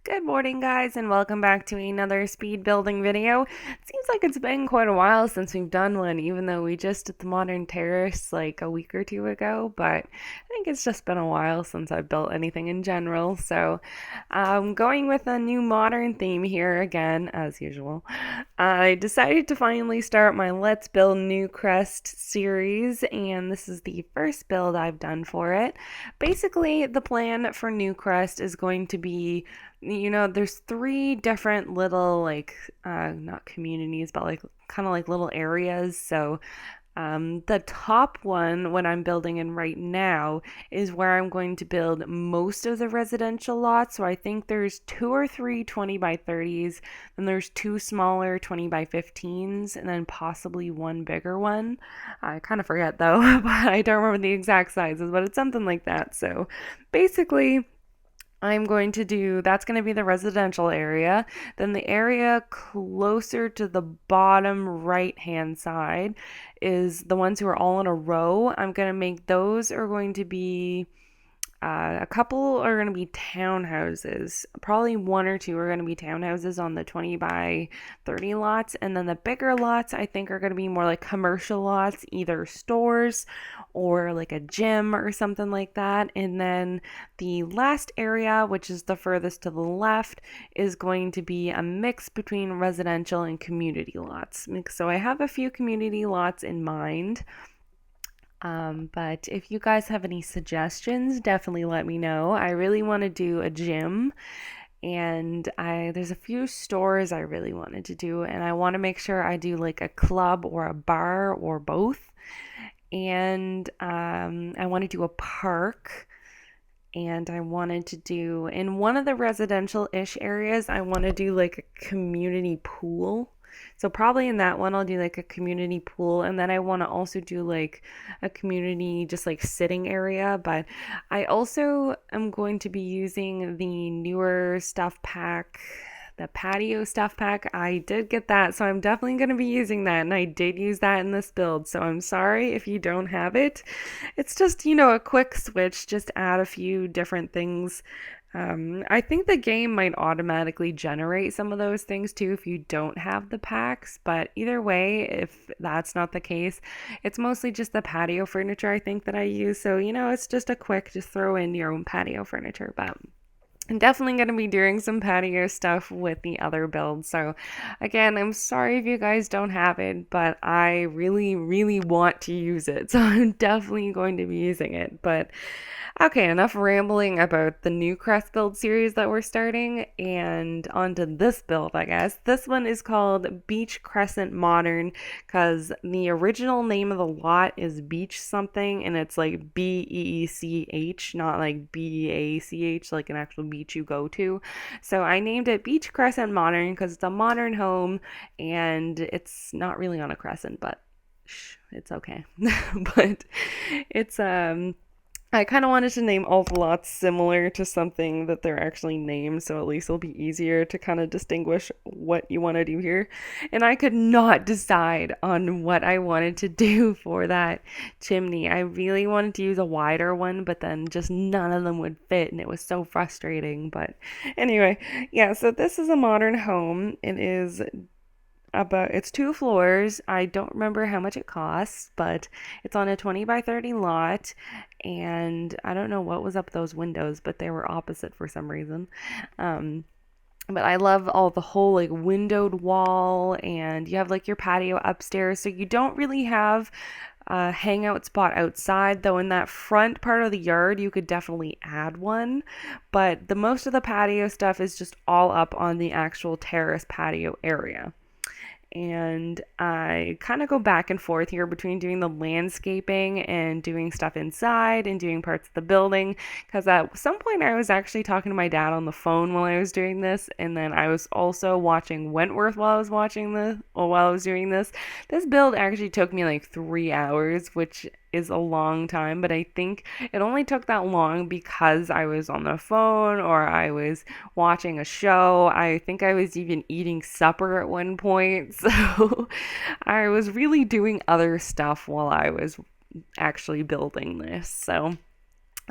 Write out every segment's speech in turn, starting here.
Good morning, guys, and welcome back to another speed building video. It seems like it's been quite a while since we've done one, even though we just did the modern terrace like a week or two ago, but I think it's just been a while since I've built anything in general. So I'm going with a new modern theme here again, as usual. I decided to finally start my Let's Build Newcrest series, and this is the first build I've done for it. Basically, the plan for Newcrest is going to be, there's three different little, not communities, but like kind of like little areas. So the top one, what I'm building in right now, is where I'm going to build most of the residential lots. So I think there's two or three 20 by 30s, then there's two smaller 20 by 15s, and then possibly one bigger one. I kind of forget though, but I don't remember the exact sizes, but it's something like that. So basically, that's going to be the residential area. Then the area closer to the bottom right hand side is the ones who are all in a row. I'm going to make those are going to be a couple are going to be townhouses. Probably one or two are going to be townhouses on the 20 by 30 lots. And then the bigger lots, I think, are going to be more like commercial lots, either stores or like a gym or something like that. And then the last area, which is the furthest to the left, is going to be a mix between residential and community lots. So I have a few community lots in mind. But if you guys have any suggestions, definitely let me know. I really want to do a gym, and there's a few stores I really wanted to do, and I want to make sure I do like a club or a bar or both. And I want to do a park, and I wanted to do in one of the residential-ish areas, I want to do like a community pool. So probably in that one, I'll do like a community pool, and then I want to also do like a community just like sitting area. But I also am going to be using the newer stuff pack, the patio stuff pack. I did get that, so I'm definitely going to be using that, and I did use that in this build. So I'm sorry if you don't have it. It's just, a quick switch, just add a few different things. I think the game might automatically generate some of those things too if you don't have the packs, but either way, if that's not the case, it's mostly just the patio furniture I think that I use. So, it's just a quick, just throw in your own patio furniture, but I'm definitely going to be doing some patio stuff with the other builds. So again, I'm sorry if you guys don't have it, but I really, really want to use it. So I'm definitely going to be using it. But okay, enough rambling about the Newcrest build series that we're starting, and onto this build, I guess. This one is called Beech Crescent Modern because the original name of the lot is Beech something, and it's like Beech, not like Beach, like an actual beach you go to. So I named it Beech Crescent Modern because it's a modern home, and it's not really on a crescent, but it's okay. But it's I kind of wanted to name all the lots similar to something that they're actually named, so at least it'll be easier to kind of distinguish what you want to do here. And I could not decide on what I wanted to do for that chimney. I really wanted to use a wider one, but then just none of them would fit, and it was so frustrating. But anyway, yeah, so this is a modern home. It's 2 floors. I don't remember how much it costs, but it's on a 20 by 30 lot, and I don't know what was up those windows, but they were opposite for some reason. But I love the whole like windowed wall, and you have like your patio upstairs, so you don't really have a hangout spot outside, though in that front part of the yard you could definitely add one, but the most of the patio stuff is just all up on the actual terrace patio area. And I kind of go back and forth here between doing the landscaping and doing stuff inside and doing parts of the building, because at some point I was actually talking to my dad on the phone while I was doing this, and then I was also watching Wentworth while I was doing this. This build actually took me like 3 hours, which is a long time, but I think it only took that long because I was on the phone or I was watching a show. I think I was even eating supper at one point. So I was really doing other stuff while I was actually building this. So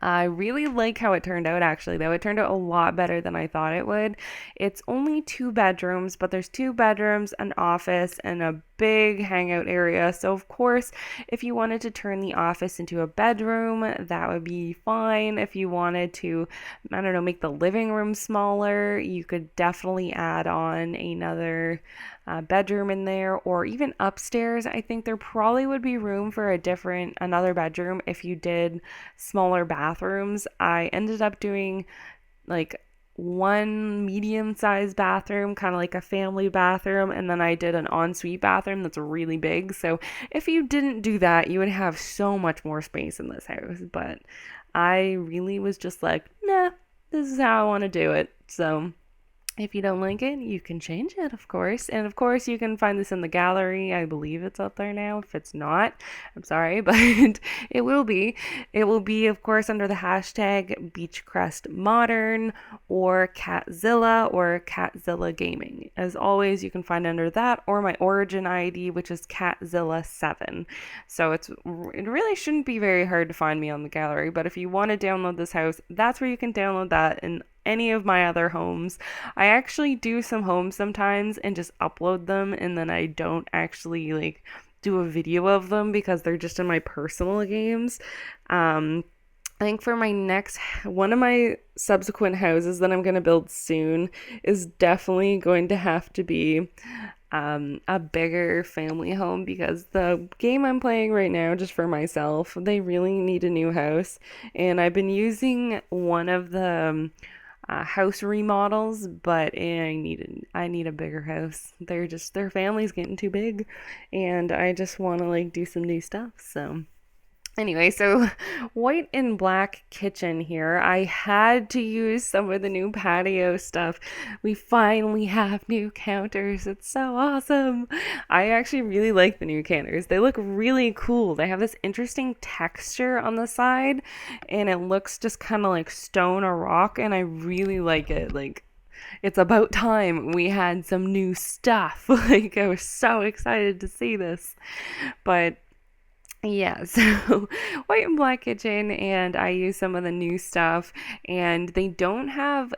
I really like how it turned out actually, though. It turned out a lot better than I thought it would. It's only two bedrooms, but there's two bedrooms, an office, and a big hangout area. So, of course, if you wanted to turn the office into a bedroom, that would be fine. If you wanted to, I don't know, make the living room smaller, you could definitely add on another bedroom in there, or even upstairs. I think there probably would be room for another bedroom if you did smaller bathrooms. I ended up doing like one medium-sized bathroom, kind of like a family bathroom, and then I did an ensuite bathroom that's really big. So if you didn't do that, you would have so much more space in this house. But I really was just like, nah, this is how I want to do it. So if you don't like it, you can change it, of course. And of course, you can find this in the gallery. I believe it's up there now. If it's not, I'm sorry, but it will be. It will be, of course, under the hashtag Beech Crest Modern or Catzilla or Catzilla Gaming. As always, you can find under that or my origin ID, which is Catzilla7. So it really shouldn't be very hard to find me on the gallery. But if you want to download this house, that's where you can download that, and any of my other homes. I actually do some homes sometimes and just upload them, and then I don't actually like do a video of them because they're just in my personal games. I think for my next one of my subsequent houses that I'm going to build soon is definitely going to have to be a bigger family home, because the game I'm playing right now, just for myself, they really need a new house, and I've been using one of the house remodels, but I need a bigger house. Their family's getting too big, and I just want to like do some new stuff. So anyway, so white and black kitchen here. I had to use some of the new patio stuff. We finally have new counters. It's so awesome. I actually really like the new counters. They look really cool. They have this interesting texture on the side, and it looks just kind of like stone or rock, and I really like it. Like, it's about time we had some new stuff. Like, I was so excited to see this. But yeah, so white and black kitchen, and I use some of the new stuff, and they don't have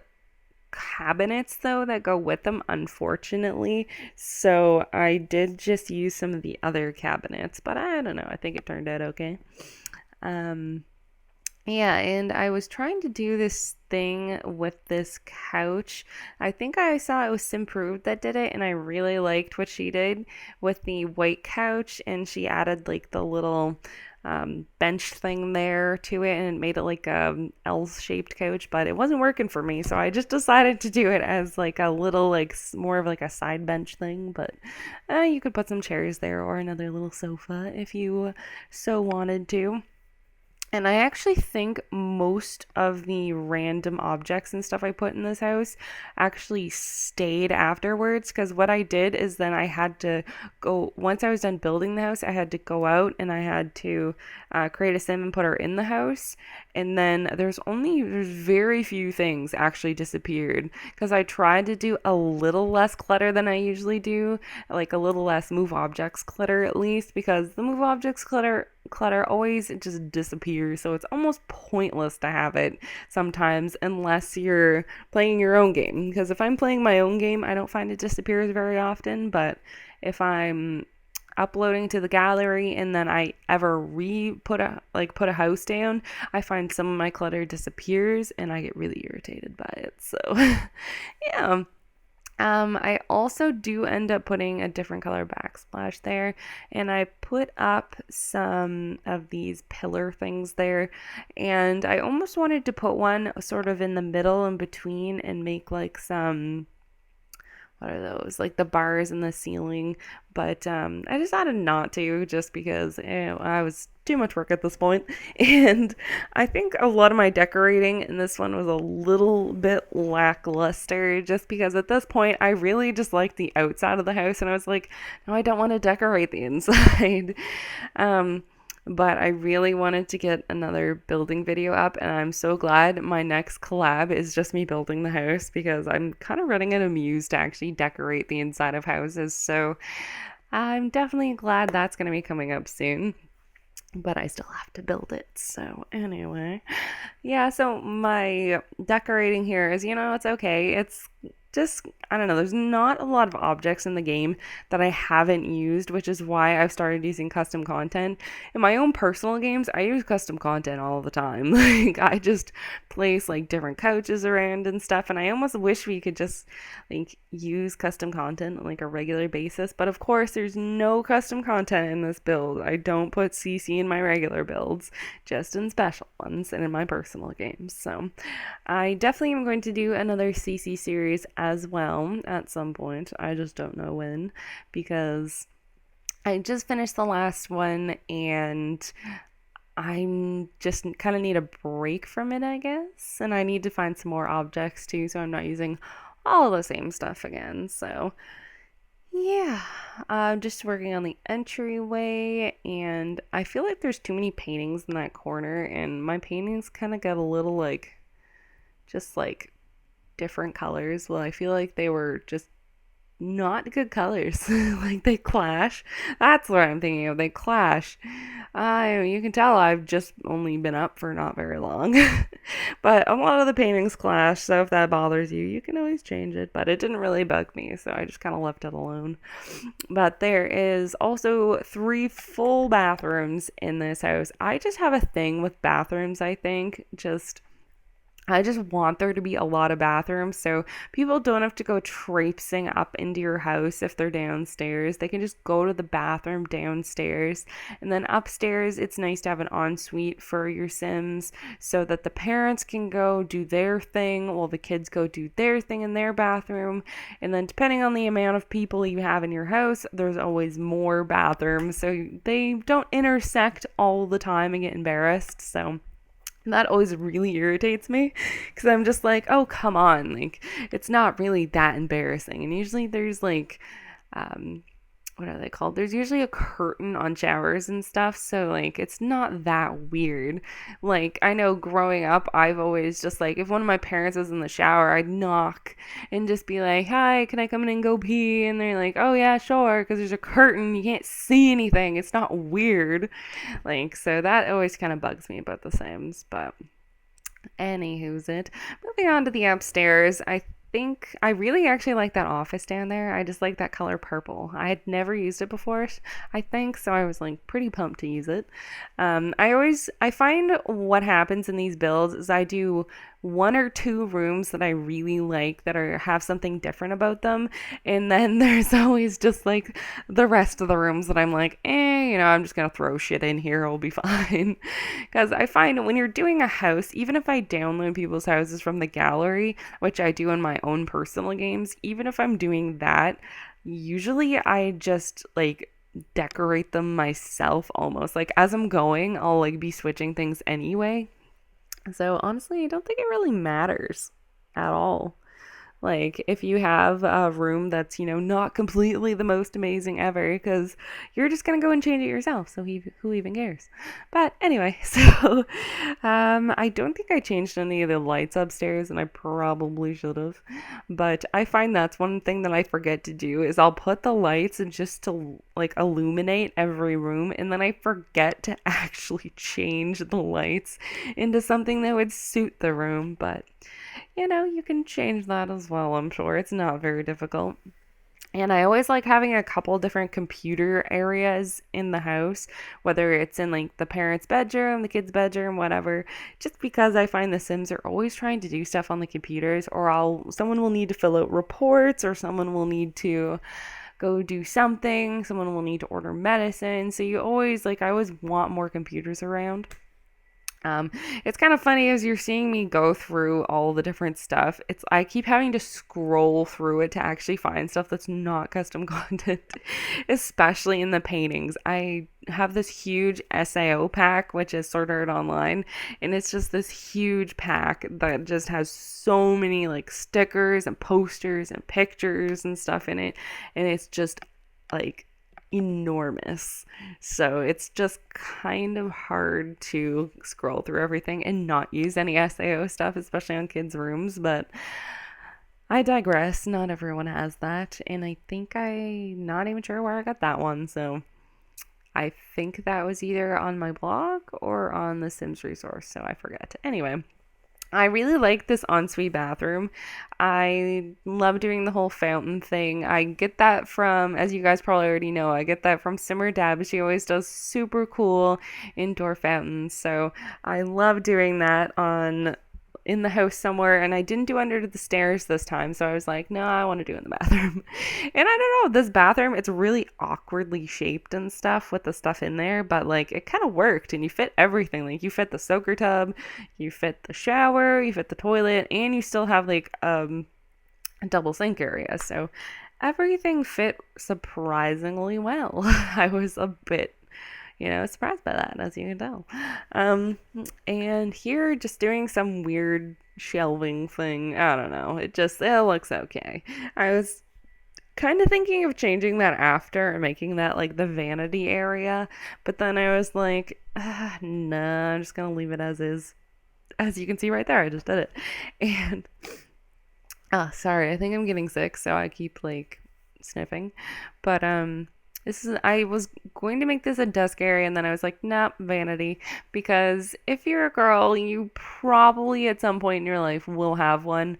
cabinets though that go with them, unfortunately. So I did just use some of the other cabinets, but I don't know, I think it turned out okay. Um, yeah, and I was trying to do this thing with this couch. I think I saw it was Simproved that did it, and I really liked what she did with the white couch, and she added like the little bench thing there to it, and it made it like a L-shaped couch, but it wasn't working for me, so I just decided to do it as like a little like more of like a side bench thing. But you could put some chairs there or another little sofa if you so wanted to. And I actually think most of the random objects and stuff I put in this house actually stayed afterwards, because what I did is then I had to go, once I was done building the house, I had to go out and I had to create a sim and put her in the house. And then there's very few things actually disappeared, because I tried to do a little less clutter than I usually do, like a little less move objects clutter at least, because the move objects clutter always just disappears, so it's almost pointless to have it sometimes unless you're playing your own game, because if I'm playing my own game, I don't find it disappears very often. But if I'm uploading to the gallery and then I ever put a house down, I find some of my clutter disappears and I get really irritated by it. So yeah. I also do end up putting a different color backsplash there, and I put up some of these pillar things there, and I almost wanted to put one sort of in the middle in between and make like some, what are those, like the bars in the ceiling, but I decided not to, just because I was too much work at this point. And I think a lot of my decorating in this one was a little bit lackluster, just because at this point I really just liked the outside of the house, and I was like, no, I don't want to decorate the inside. But I really wanted to get another building video up, and I'm so glad my next collab is just me building the house, because I'm kind of running out of muse to actually decorate the inside of houses. So I'm definitely glad that's going to be coming up soon. but I still have to build it. So anyway, yeah, so my decorating here is, it's okay. It's just, I don't know, there's not a lot of objects in the game that I haven't used, which is why I've started using custom content. In my own personal games, I use custom content all the time. Like, I just place like different couches around and stuff, and I almost wish we could just like use custom content on like a regular basis. But of course, there's no custom content in this build. I don't put CC in my regular builds, just in special ones and in my personal games. So I definitely am going to do another CC series as well at some point. I just don't know when, because I just finished the last one and I'm just kind of need a break from it, I guess. And I need to find some more objects too, so I'm not using all the same stuff again. So yeah, I'm just working on the entryway, and I feel like there's too many paintings in that corner, and my paintings kind of got a little like, just like different colors. Well, I feel like they were just not good colors. Like they clash. That's what I'm thinking of. They clash. You can tell I've just only been up for not very long. But a lot of the paintings clash, so if that bothers you, you can always change it. But it didn't really bug me, so I just kind of left it alone. But there is also 3 full bathrooms in this house. I just have a thing with bathrooms, I think. I just want there to be a lot of bathrooms so people don't have to go traipsing up into your house if they're downstairs. They can just go to the bathroom downstairs. And then upstairs, it's nice to have an ensuite for your Sims so that the parents can go do their thing while the kids go do their thing in their bathroom. And then depending on the amount of people you have in your house, there's always more bathrooms so they don't intersect all the time and get embarrassed. So that always really irritates me because I'm just like, oh, come on. Like, it's not really that embarrassing. And usually there's like, what are they called? There's usually a curtain on showers and stuff. So, like, it's not that weird. Like, I know growing up, I've always just like, if one of my parents was in the shower, I'd knock and just be like, hi, can I come in and go pee? And they're like, oh, yeah, sure. Because there's a curtain. You can't see anything. It's not weird. Like, so that always kind of bugs me about the Sims. But anywho's it. Moving on to the upstairs, I think I really actually like that office down there. I just like that color purple. I had never used it before, I think, so I was like pretty pumped to use it. I find what happens in these builds is I do 1 or 2 rooms that I really like that have something different about them, and then there's always just like the rest of the rooms that I'm like, I'm just gonna throw shit in here, it'll be fine. Because I find when you're doing a house, even if I download people's houses from the gallery, which I do in my own personal games, even if I'm doing that, usually I just like decorate them myself almost. Like as I'm going, I'll like be switching things anyway. So honestly, I don't think it really matters at all. Like, if you have a room that's, not completely the most amazing ever, because you're just going to go and change it yourself, so who even cares? But anyway, so I don't think I changed any of the lights upstairs, and I probably should have. But I find that's one thing that I forget to do, is I'll put the lights and just to, like, illuminate every room, and then I forget to actually change the lights into something that would suit the room, but you can change that as well, I'm sure. It's not very difficult. And I always like having a couple different computer areas in the house, whether it's in like the parents' bedroom, the kids' bedroom, whatever, just because I find the Sims are always trying to do stuff on the computers, or someone will need to fill out reports, or someone will need to go do something, someone will need to order medicine. So I always want more computers around. It's kind of funny as you're seeing me go through all the different stuff. I keep having to scroll through it to actually find stuff that's not custom content, especially in the paintings. I have this huge SAO pack, which is Sword Art Online, and it's just this huge pack that just has so many like stickers and posters and pictures and stuff in it, and it's just like enormous. So it's just kind of hard to scroll through everything and not use any SAO stuff, especially on kids' rooms, but I digress. Not everyone has that, and I think I'm not even sure where I got that one, so I think that was either on my blog or on the Sims resource, so I forget. Anyway, I really like this ensuite bathroom. I love doing the whole fountain thing. I get that from, as you guys probably already know, I get that from Simmer Deb. She always does super cool indoor fountains. So I love doing that on in the house somewhere, and I didn't do under the stairs this time, so I was like, no, I want to do it in the bathroom. And I don't know, this bathroom, it's really awkwardly shaped and stuff with the stuff in there, but like it kind of worked, and you fit everything. Like you fit the soaker tub, you fit the shower, you fit the toilet, and you still have like a double sink area. So everything fit surprisingly well. I was a bit surprised by that, as you can tell. And here, just doing some weird shelving thing. I don't know. It looks okay. I was kind of thinking of changing that after and making that like the vanity area, but then I was like, nah, I'm just gonna leave it as is. As you can see right there, I just did it. And sorry, I think I'm getting sick, so I keep like sniffing. But I was going to make this a desk area, and then I was like, nope, vanity. Because if you're a girl, you probably at some point in your life will have one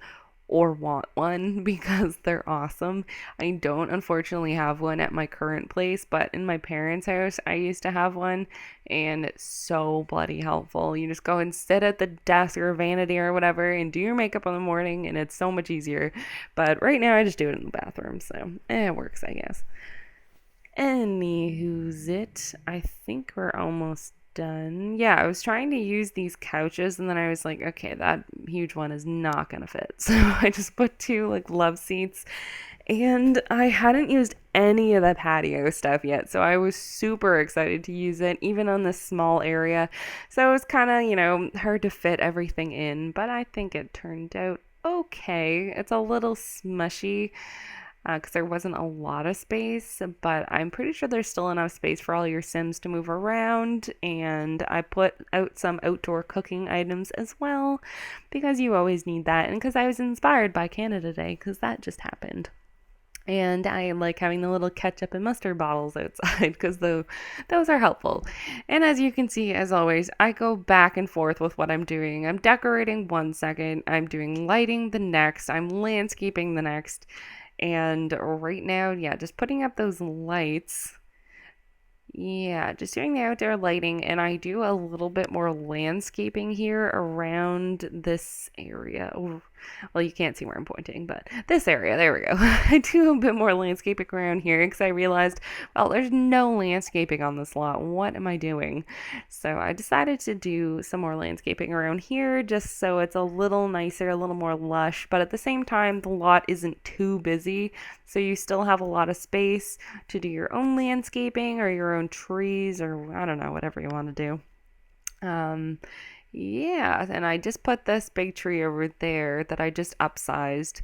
or want one because they're awesome. I don't unfortunately have one at my current place, but in my parents' house, I used to have one, and it's so bloody helpful. You just go and sit at the desk or vanity or whatever and do your makeup in the morning, and it's so much easier. But right now, I just do it in the bathroom, so it works, I guess. Anywho's it. I think we're almost done. Yeah, I was trying to use these couches, and then I was like, okay, that huge one is not gonna fit. So I just put two like love seats, and I hadn't used any of the patio stuff yet, so I was super excited to use it, even on this small area. So it was kind of, hard to fit everything in, but I think it turned out okay. It's a little smushy because there wasn't a lot of space, but I'm pretty sure there's still enough space for all your Sims to move around. And I put out some outdoor cooking items as well, because you always need that, and because I was inspired by Canada Day, because that just happened. And I like having the little ketchup and mustard bottles outside because those are helpful. And as you can see, as always, I go back and forth with what I'm doing. I'm decorating one second, I'm doing lighting the next, I'm landscaping the next. And right now, yeah, just putting up those lights. Yeah, just doing the outdoor lighting, and I do a little bit more landscaping here around this area. Ooh, well, you can't see where I'm pointing, but this area, there we go. I do a bit more landscaping around here because I realized, well, there's no landscaping on this lot. What am I doing? So I decided to do some more landscaping around here just so it's a little nicer, a little more lush, but at the same time, the lot isn't too busy, so you still have a lot of space to do your own landscaping or your own trees, or I don't know, whatever you want to do. Yeah, and I just put this big tree over there that I just upsized,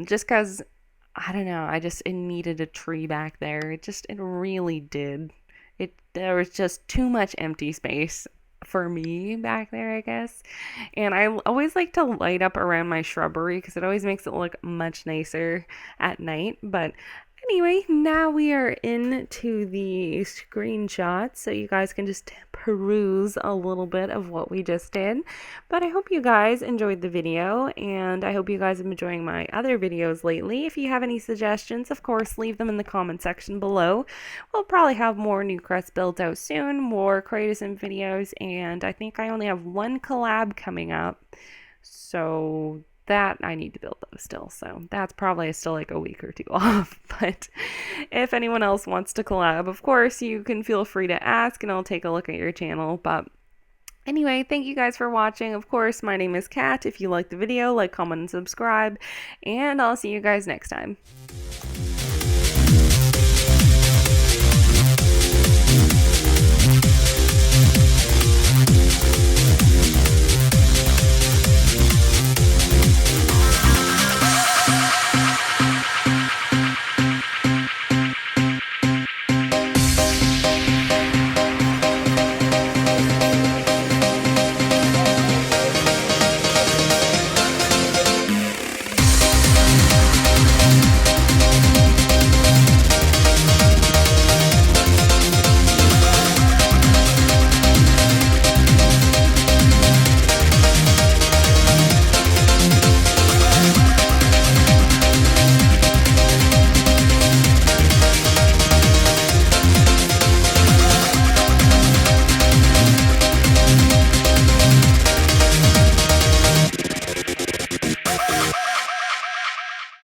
just because, I don't know, it needed a tree back there. It really did. There was just too much empty space for me back there, I guess. And I always like to light up around my shrubbery because it always makes it look much nicer at night. But anyway, now we are into the screenshots, so you guys can just peruse a little bit of what we just did. But I hope you guys enjoyed the video, and I hope you guys have been enjoying my other videos lately. If you have any suggestions, of course, leave them in the comment section below. We'll probably have more Newcrest builds out soon, more Create-A-Sim videos, and I think I only have one collab coming up. So that I need to build those still, so that's probably still like a week or two off. But if anyone else wants to collab, of course you can feel free to ask and I'll take a look at your channel. But anyway, thank you guys for watching. Of course, my name is Kat. If you liked the video, like, comment, and subscribe, and I'll see you guys next time.